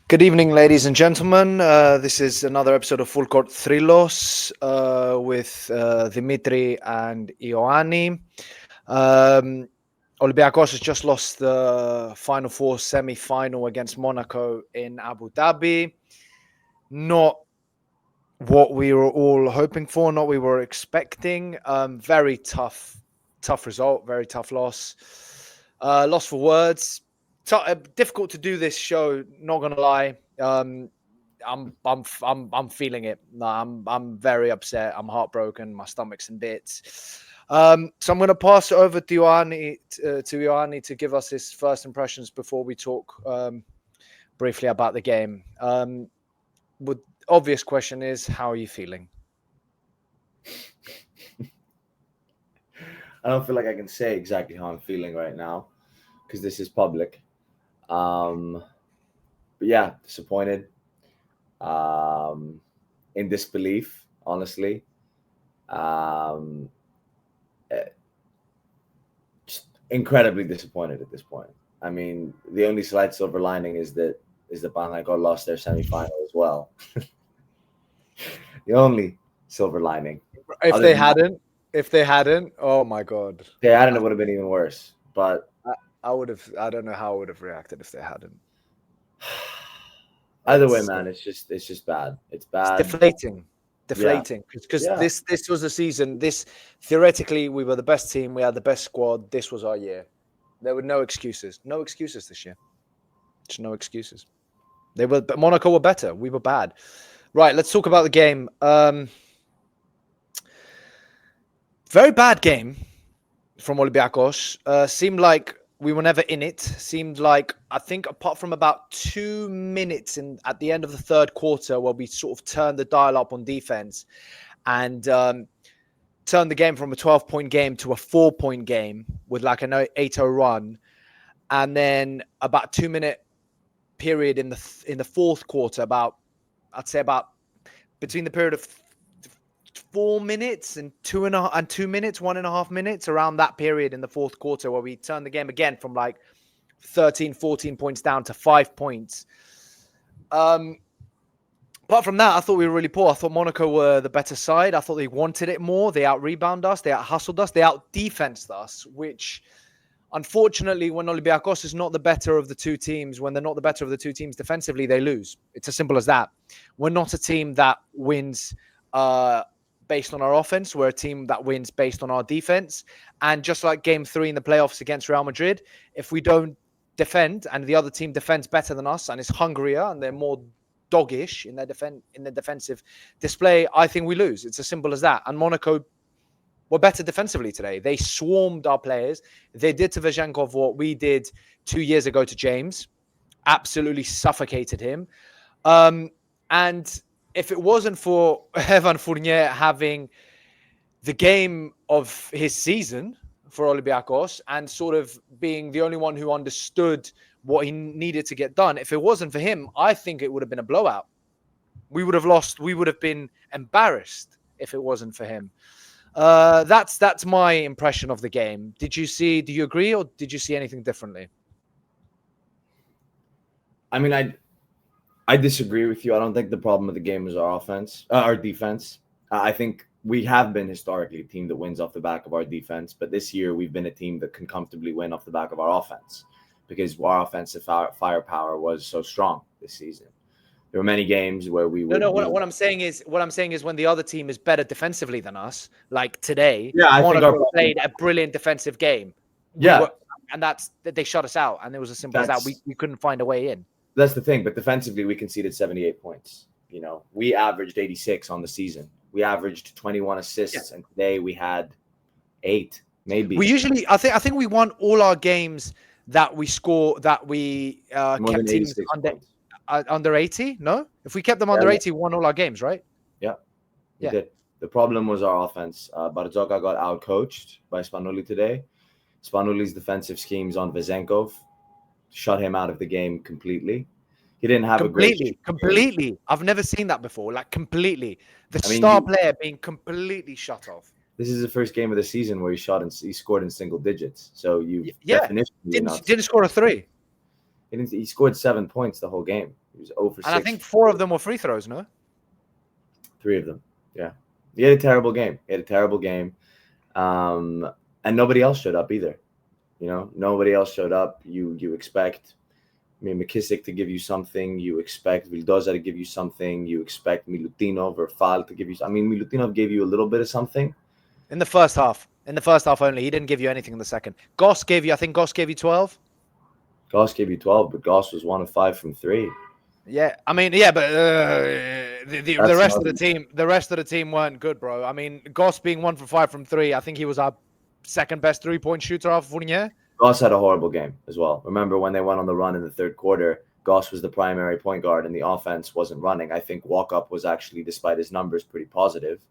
Good evening, ladies and gentlemen. This is another episode of Full Court Thrillos with Dimitri and Ioannis. Olympiacos has just lost the Final Four semi-final against Monaco in Abu Dhabi. Not what we were all hoping for, not what we were expecting. Very tough result, very tough loss. Loss for words. Difficult to do this show. Not gonna lie. I'm feeling it. I'm very upset. I'm heartbroken. My stomach's in bits. So I'm gonna pass it over to Ioannis to give us his first impressions before we talk briefly about the game. The obvious question is, how are you feeling? I don't feel like I can say exactly how I'm feeling right now because this is public. But yeah, disappointed, in disbelief, honestly. Just incredibly disappointed at this point. I mean, the only slight silver lining is that Panathinaikos lost their semifinal as well. The only silver lining. If they hadn't, oh my god. If they hadn't, it would have been even worse. But I would have. I don't know how I would have reacted if they hadn't. Either way, man, it's just bad. It's bad. It's deflating because this was a season. This theoretically we were the best team. We had the best squad. This was our year. There were no excuses. No excuses this year. Just no excuses. But Monaco were better. We were bad. Right. Let's talk about the game. Very bad game from Olympiacos. Seemed like we were never in it. Seemed like, I think, apart from about 2 minutes at the end of the third quarter, where we sort of turned the dial up on defense and turned the game from a 12-point game to a 4-point game with like an 8-0 run, and then about 2-minute period in the fourth quarter, I'd say about between the period of 4 minutes and 2 minutes, 1.5 minutes, around that period in the fourth quarter, where we turned the game again from like 13, 14 points down to 5 points. Apart from that, I thought we were really poor. I thought Monaco were the better side. I thought they wanted it more. They out-rebound us. They out-hustled us. They out-defensed us, which, unfortunately, when Olympiacos is not the better of the two teams, when they're not the better of the two teams defensively, they lose. It's as simple as that. We're not a team that wins based on our offense. We're a team that wins based on our defense. And just like game 3 in the playoffs against Real Madrid, if we don't defend and the other team defends better than us and is hungrier and they're more doggish in their defensive display, I think we lose. It's as simple as that. And Monaco were better defensively today. They swarmed our players. They did to Vezenkov what we did 2 years ago to James. Absolutely suffocated him. And if it wasn't for Evan Fournier having the game of his season for Olympiacos and sort of being the only one who understood what he needed to get done, if it wasn't for him, I think it would have been a blowout. We would have lost. We would have been embarrassed if it wasn't for him. That's my impression of the game. Do you agree, or did you see anything differently? I mean, I disagree with you. I don't think the problem of the game is our defense. I think we have been historically a team that wins off the back of our defense, but this year we've been a team that can comfortably win off the back of our offense because our offensive firepower was so strong this season. There were many games where we would. What I'm saying is when the other team is better defensively than us, like today, Monaco played a brilliant defensive game. And they shut us out, and it was as simple as that. We couldn't find a way in. That's the thing. But defensively, we conceded 78 points. You know, we averaged 86 on the season. We averaged 21 assists, and today we had 8, maybe. We usually, I think we won all our games that we kept teams under 80. No, if we kept them under 80, we won all our games, right? Yeah, we did. The problem was our offense. Bartzokas got out-coached by Spanoulis today. Spanoulis' defensive schemes on Vezenkov shut him out of the game completely. He didn't have completely. I've never seen that before. Like completely, star player being completely shut off. This is the first game of the season where he scored in single digits. So definition didn't score a 3. He scored 7 points the whole game. He was 0 for 6. And I think 4 of them were free throws, no? 3 of them. Yeah. He had a terrible game. And nobody else showed up either. Nobody else showed up. You expect, McKissick to give you something. You expect Vildoza to give you something. You expect Milutinov or Fal to give you. Milutinov gave you a little bit of something. In the first half. In the first half only. He didn't give you anything in the second. I think Goss gave you 12. Goss gave you 12, but Goss was 1 of 5 from 3. Yeah, but the rest of the team weren't good, bro. Goss being 1 for 5 from 3, I think he was our second best 3-point shooter after Fournier. Goss had a horrible game as well. Remember when they went on the run in the third quarter, Goss was the primary point guard and the offense wasn't running. I think Walkup was actually, despite his numbers, pretty positive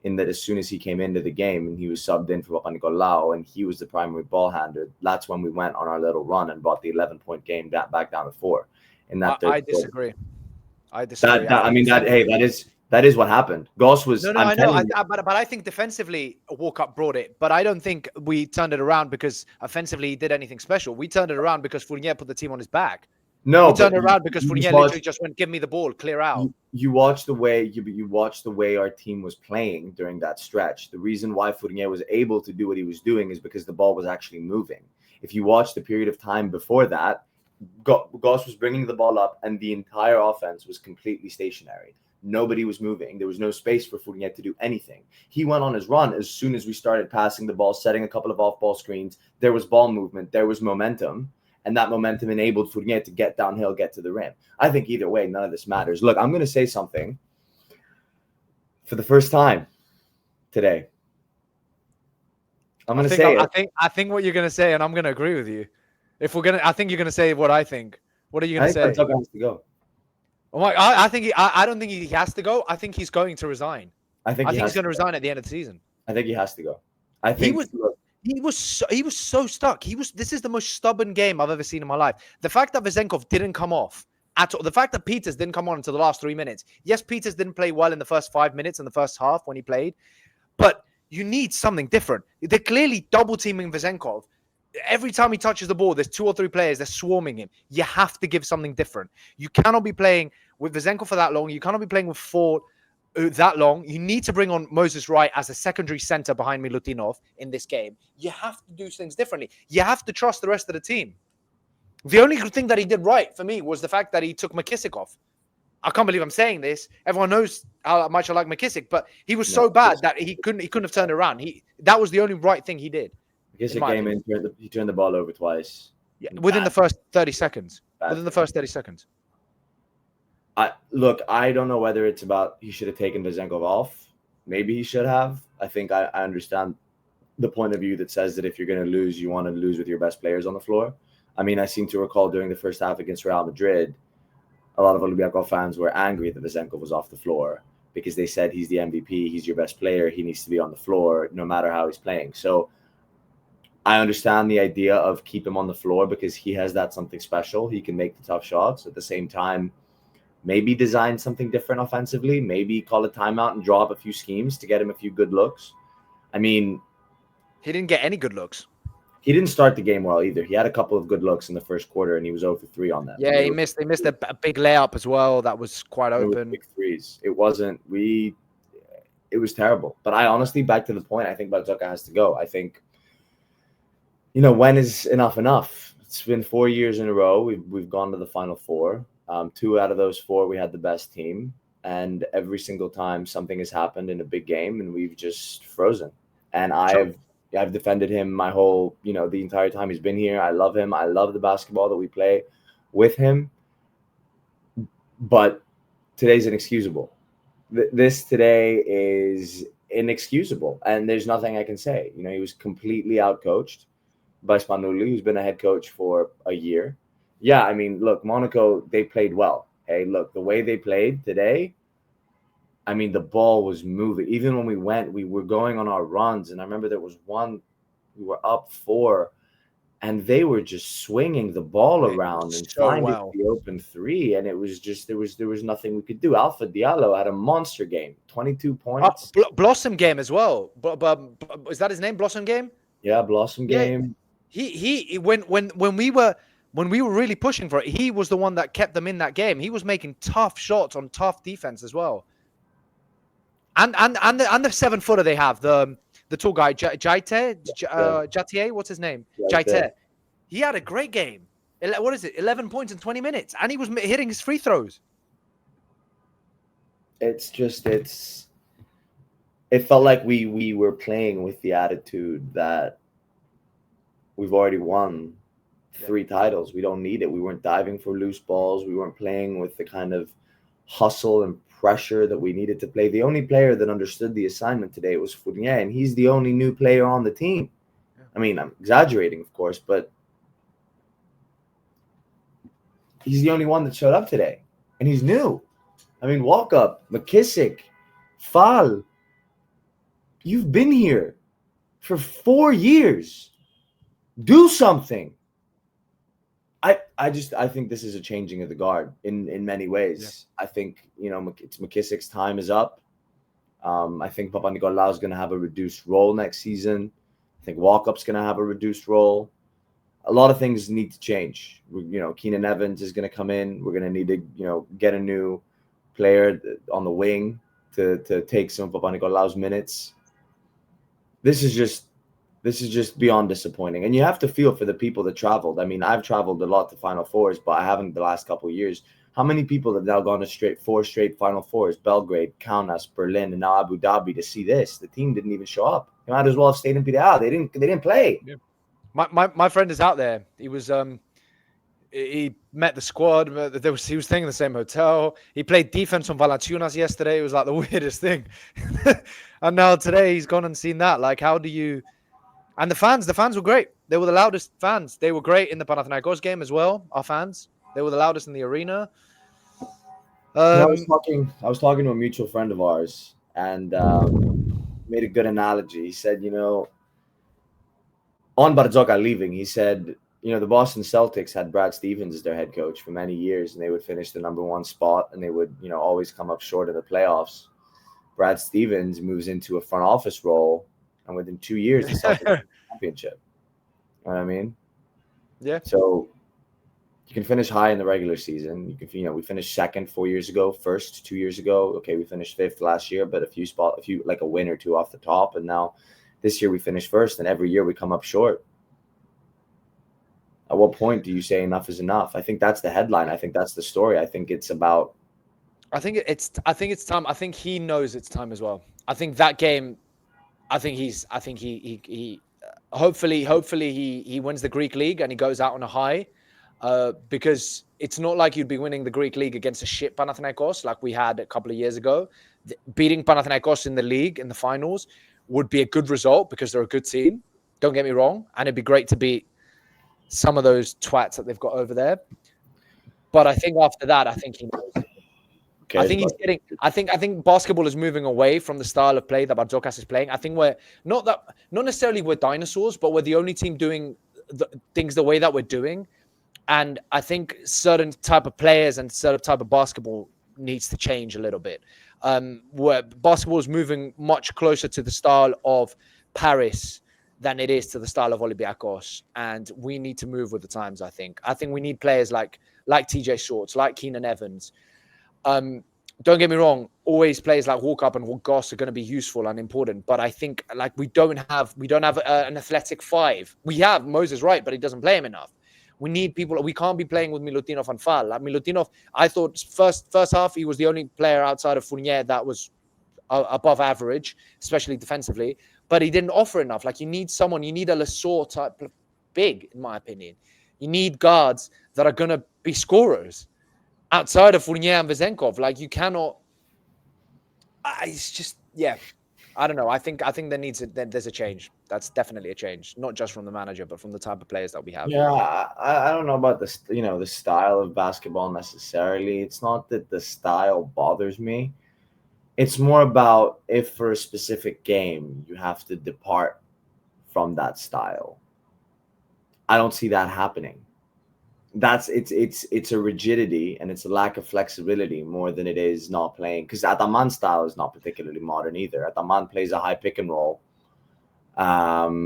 in that as soon as he came into the game and he was subbed in for Papanikolaou and he was the primary ball handler, that's when we went on our little run and brought the 11-point game back down to 4. In that I disagree. That is what happened. Goss was. No, I know. But I think defensively, Walkup brought it. But I don't think we turned it around because offensively he did anything special. We turned it around because Fournier put the team on his back. No, we turned it around because Fournier literally just went, "Give me the ball, clear out." You watched the way our team was playing during that stretch. The reason why Fournier was able to do what he was doing is because the ball was actually moving. If you watch the period of time before that, Goss was bringing the ball up and the entire offense was completely stationary. Nobody was moving. There was no space for Fournier to do anything. He went on his run as soon as we started passing the ball, setting a couple of off-ball screens. There was ball movement. There was momentum. And that momentum enabled Fournier to get downhill, get to the rim. I think either way, none of this matters. Look, I'm going to say something for the first time today. I'm going to say it. I think what you're going to say, and I'm going to agree with you. I think you're going to say what I think. What are you going to say? I think Bartzokas has to go. Oh my! I don't think he has to go. I think he's going to resign. I think he's going to resign at the end of the season. I think he has to go. I think he was so stuck. This is the most stubborn game I've ever seen in my life. The fact that Vezenkov didn't come off at all. The fact that Peters didn't come on until the last 3 minutes. Yes, Peters didn't play well in the first 5 minutes in the first half when he played, but you need something different. They're clearly double teaming Vezenkov. Every time he touches the ball, there's 2 or 3 players. They're swarming him. You have to give something different. You cannot be playing with Vezenkov for that long. You cannot be playing with Ford that long. You need to bring on Moses Wright as a secondary center behind Milutinov in this game. You have to do things differently. You have to trust the rest of the team. The only thing that he did right for me was the fact that he took McKissick off. I can't believe I'm saying this. Everyone knows how much I like McKissick, but he was so bad that he couldn't have turned it around. That was the only right thing he did. McKissick came in, he turned the ball over twice. Yeah, within the first 30 seconds. I don't know whether it's about he should have taken Vezenkov off. Maybe he should have. I think I understand the point of view that says that if you're going to lose, you want to lose with your best players on the floor. I seem to recall during the first half against Real Madrid, a lot of Olympiacos fans were angry that Vezenkov was off the floor because they said he's the MVP, he's your best player, he needs to be on the floor no matter how he's playing. So I understand the idea of keep him on the floor because he has that something special. He can make the tough shots. At the same time, maybe design something different offensively. Maybe call a timeout and draw up a few schemes to get him a few good looks. He didn't get any good looks. He didn't start the game well either. He had a couple of good looks in the first quarter, and he was 0 for 3 on that. Yeah, they missed a big layup as well. That was quite open. Big threes. It was terrible. But I honestly, back to the point, I think Bartzokas has to go. I think, when is enough? It's been 4 years in a row. We've gone to the Final Four. 2 out of those 4, we had the best team. And every single time something has happened in a big game, and we've just frozen. And I've defended him my whole, the entire time he's been here. I love him. I love the basketball that we play with him. But today's inexcusable. This today is inexcusable. And there's nothing I can say. He was completely outcoached by Spanoulis, who's been a head coach for a year. Yeah, look, Monaco, they played well. Hey, look, the way they played today, the ball was moving. Even when we were going on our runs. And I remember there was one, we were up 4, and they were just swinging the ball around and finding the open 3. And it was just, there was nothing we could do. Alpha Diallo had a monster game, 22 points. Blossom game as well. Is that his name? Blossom game? Yeah, Blossom game. He when when we were really pushing for it, he was the one that kept them in that game. He was making tough shots on tough defense as well. And the 7-footer they have, the tall guy, Jatier, what's his name? Jaite. He had a great game. What is it? 11 points in 20 minutes. And he was hitting his free throws. It felt like we were playing with the attitude that we've already won 3 titles. We don't need it. We weren't diving for loose balls. We weren't playing with the kind of hustle and pressure that we needed to play. The only player that understood the assignment today was Fournier, and he's the only new player on the team. I mean, I'm exaggerating, of course, but he's the only one that showed up today, and he's new. I mean, walk up, McKissick, Fall. You've been here for 4 years. Do something. I think this is a changing of the guard in many ways. Yeah. I think, it's McKissick's time is up. I think Papanikolaou is going to have a reduced role next season. I think Walkup's going to have a reduced role. A lot of things need to change. Keenan Evans is going to come in. We're going to need to, get a new player on the wing to take some of Papanikolaou's minutes. This is just beyond disappointing. And you have to feel for the people that traveled. I mean, I've traveled a lot to Final Fours, but I haven't the last couple of years. How many people have now gone to 4 straight Final Fours? Belgrade, Kaunas, Berlin, and now Abu Dhabi to see this. The team didn't even show up. They might as well have stayed in PDA. They didn't play. Yeah. My friend is out there. He was he met the squad. He was staying in the same hotel. He played defense on Valanciunas yesterday. It was like the weirdest thing. And now today he's gone and seen that. Like, how do you? And the fans were great. They were the loudest fans. They were great in the Panathinaikos game as well. Our fans, they were the loudest in the arena. I was talking to a mutual friend of ours, and made a good analogy. He said, on Bartzokas leaving, he said, the Boston Celtics had Brad Stevens as their head coach for many years, and they would finish the number 1 spot, and they would, always come up short in the playoffs. Brad Stevens moves into a front office role, and within 2 years, the Celtics win the championship. You know what I mean? Yeah. So you can finish high in the regular season. You can, we finished second 4 years ago, first 2 years ago. Okay, we finished 5th last year, but a few like a win or 2 off the top, and now this year we finished first, and every year we come up short. At what point do you say enough is enough? I think that's the headline. I think that's the story. I think it's about. I think it's time. I think he knows it's time as well. I think that game. He hopefully he wins the Greek league and he goes out on a high, because it's not like you'd be winning the Greek league against a shit Panathinaikos like we had a couple of years ago. Beating Panathinaikos in the league in the finals would be a good result because they're a good team. Don't get me wrong, and it'd be great to beat some of those twats that they've got over there. But I think after that, I think he knows. Okay, I think basketball is moving away from the style of play that Bartzokas is playing. I think we're not necessarily we're dinosaurs, but we're the only team doing things the way that we're doing. And I think certain type of players and certain type of basketball needs to change a little bit. Where basketball is moving much closer to the style of Paris than it is to the style of Olympiacos. And we need to move with the times, I think. I think we need players like TJ Shorts, like Keenan Evans. Don't get me wrong, always players like Walkup and Goss are going to be useful and important. But I think we don't have an athletic 5. We have Moses Wright, but he doesn't play him enough. We need people. We can't be playing with Milutinov and Fall. Like Milutinov, I thought first half he was the only player outside of Fournier that was above average, especially defensively. But he didn't offer enough. Like, you need someone. You need a Lesor type big, in my opinion. You need guards that are going to be scorers outside of Fournier and Vezenkov. Like, you cannot. It's just, yeah. I don't know. I think there's a change. That's definitely a change, not just from the manager, but from the type of players that we have. Yeah, I don't know about the style of basketball necessarily. It's not that the style bothers me. It's more about if for a specific game you have to depart from that style. I don't see that happening. It's a rigidity and it's a lack of flexibility more than it is not playing. Because Ataman's style is not particularly modern either. Ataman plays a high pick and roll. What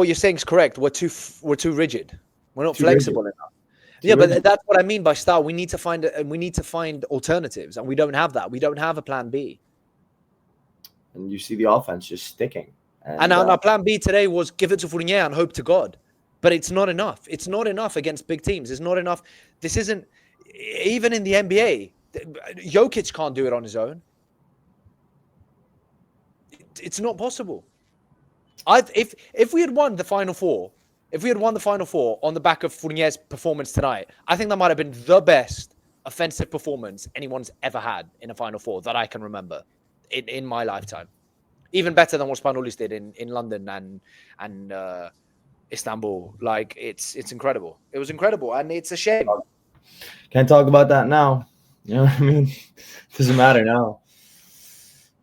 you're saying is correct. We're too rigid. We're not Too flexible rigid. enough. Too Yeah, but rigid. that's what I mean by style. We need to find alternatives, and we don't have that. We don't have a plan B. And you see the offense just sticking. And And our plan B today was give it to Fournier and hope to God. But it's not enough. It's not enough against big teams. It's not enough. This isn't, even in the NBA, Jokic can't do it on his own. It's not possible. If we had won the Final Four, on the back of Fournier's performance tonight, I think that might have been the best offensive performance anyone's ever had in a Final Four that I can remember in my lifetime. Even better than what Spanoulis did in London and Istanbul. Like, it's incredible. It was incredible, and it's a shame. can't talk about that now. You know what I mean? Doesn't matter now.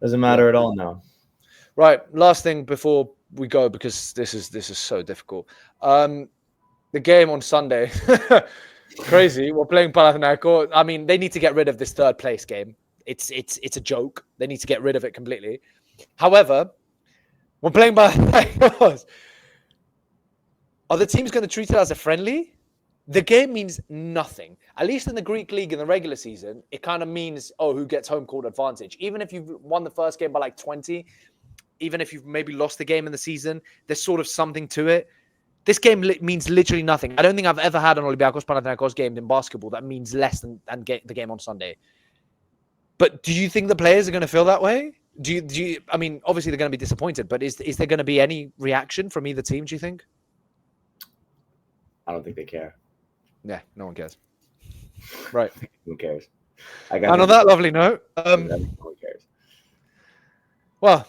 Doesn't matter at all now. Right. Last thing before we go, because this is so difficult. The game on Sunday, crazy. We're playing Panathinaikos. I mean, they need to get rid of this third place game. It's a joke. They need to get rid of it completely. However, we're playing Panathinaikos. Are the teams going to treat it as a friendly? The game means nothing. At least in the Greek league in the regular season, it kind of means, who gets home court advantage. Even if you've won the first game by like 20, even if you've maybe lost the game in the season, there's sort of something to it. This game means literally nothing. I don't think I've ever had an Olympiacos Panathinaikos game in basketball that means less than the game on Sunday. But do you think the players are going to feel that way? Do you? I mean, obviously they're going to be disappointed, but is there going to be any reaction from either team, do you think? I don't think they care. Yeah, no one cares. Right. Who cares? And on that lovely note, no one cares. Well,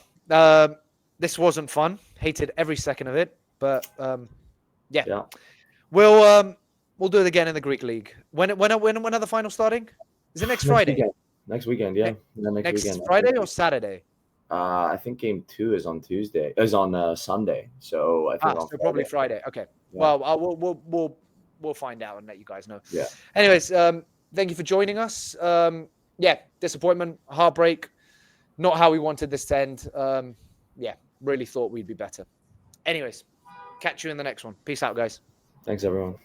this wasn't fun. Hated every second of it, but yeah. We'll do it again in the Greek league. When are the finals starting? Is it next Friday? Next weekend, yeah. Next weekend. Friday or Saturday? I think game 2 is on Tuesday. Is on Sunday. So I think so probably Friday. Okay. Yeah. Well, we'll find out and let you guys know. Yeah. Anyways, thank you for joining us. Disappointment, heartbreak, not how we wanted this to end. Really thought we'd be better. Anyways, catch you in the next one. Peace out, guys. Thanks, everyone.